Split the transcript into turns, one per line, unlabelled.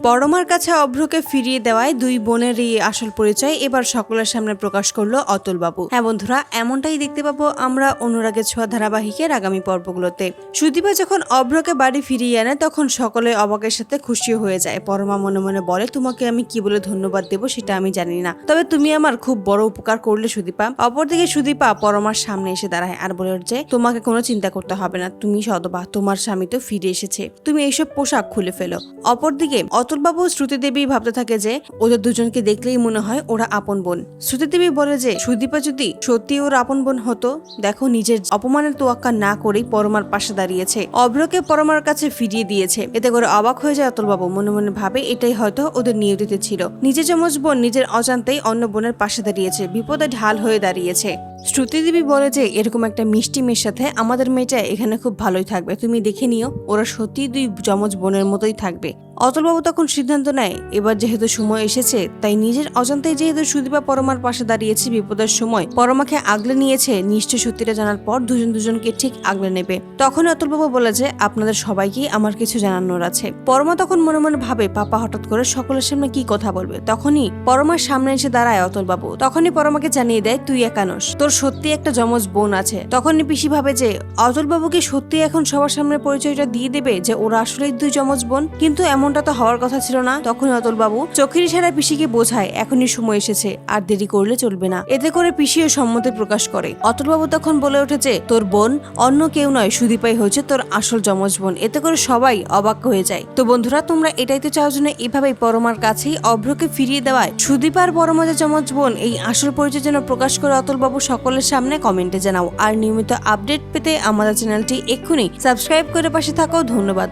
পরমার কাছে অভ্রকে ফিরিয়ে দেওয়ায় দুই বোনের এই আসল পরিচয় এবার সকলের সামনে প্রকাশ করলো অতুলবাবু। হ্যাঁ বন্ধুরা, এমনটাই দেখতে পাবো আমরা অনুরাগের ছোঁয়া ধারাবাহিকের আগামী পর্বগুলোতে। সুদীপা যখন অভ্রকে বাড়ি ফিরিয়ে আনে তখন সকলে অবাকের সাথে খুশি হয়ে যায়। পরমা মনে মনে বলে, তোমাকে আমি কি বলে ধন্যবাদ দেবো সেটা আমি জানি না, তবে তুমি আমার খুব বড় উপকার করলে সুদীপা। অপরদিকে সুদীপা পরমার সামনে এসে দাঁড়ায় আর বলে যে, তোমাকে কোনো চিন্তা করতে হবে না, তুমি সদবা, তোমার স্বামী তো ফিরে এসেছে, তুমি এইসব পোশাক খুলে ফেলো। অপরদিকে অতুলবাবু শ্রুতিদেবী ভাবতে থাকে যে ওদের দুজনকে দেখলেই মনে হয় ওরা আপন বোন। শ্রুতিদেবী বলে যে সুদীপা যদি সত্যি ওর আপন বোন হতো, দেখো নিজের অপমানের তোয়াক্কা না করেই পরমার পাশে দাঁড়িয়েছে, অভ্রকে পরমার কাছে ফিরিয়ে দিয়েছে। এতে করে অবাক হয়ে যায় অতুলবাবু, মনে মনে ভাবে এটাই হয়তো ওদের নিয়তিতে ছিল। নিজের যমজ বোন নিজের অজান্তেই অন্য বোনের পাশে দাঁড়িয়েছে, বিপদে ঢাল হয়ে দাঁড়িয়েছে। শ্রুতিদেবী বলে যে এরকম একটা মিষ্টি মেয়ের সাথে আমাদের মেয়েটা এখানে খুব ভালোই থাকবে, তুমি দেখে নিও, ওরা সত্যি দুই যমজ বোনের মতোই থাকবে। অতুলবাবু তখন সিদ্ধান্ত নেয় এবার যেহেতু সময় এসেছে, তাই নিজের অজান্তেই যেহেতু সুদীপা পরমার পাশে দাঁড়িয়েছে বিপদের সময়, পরমাকে আগলে নিয়েছে, নিশ্চয় সত্যিটা জানার পর দুজন দুজনকে ঠিক আগলে নেবে। তখন অতুলবাবু বলে যে আপনাদের সবাইকেই আমার কিছু জানানোর আছে। পরমা তখন মনে মনে ভাবে পাপা হঠাৎ করে সকলের সামনে কি কথা বলবে। তখনই পরমার সামনে এসে দাঁড়ায় অতুলবাবু। তখনই পরমাকে জানিয়ে দেয়, তুই একানস, তোর সত্যি একটা যমজ বোন আছে। তখনই পিসি ভাবে যে অতুলবাবু কি সত্যি এখন সবার সামনে পরিচয়টা দিয়ে দেবে যে ওরা আসলে দুই যমজ বোন, কিন্তু এমনটা তো হওয়ার কথা ছিল না। তখন অতুলবাবু চোখের ইশারায় পিসিকে বোঝায় এখনই সময় এসেছে, আর দেরি করলে চলবে না। এতে করে পিসিও সম্মতি প্রকাশ করে। অতুলবাবু তখন বলে উঠেছে, তোর বোন অন্য কেউ নয়, সুদীপাই হয়েছে তোর আসল যমজ বোন। এতে করে সবাই অবাক হয়ে যায়। তো বন্ধুরা, তোমরা এটাই তো চাও জন্য এভাবেই পরমার কাছেই অভ্রকে ফিরিয়ে দেওয়ায় সুদীপার পরমা যে যমজ বোন এই আসল পরিচয় যেন প্রকাশ করে অতুলবাবু সকলের সামনে কমেন্টে জানাও। আর নিয়মিত আপডেট পেতে আমাদের চ্যানেলটি এক্ষুনি সাবস্ক্রাইব করে পাশে থাকো। ধন্যবাদ।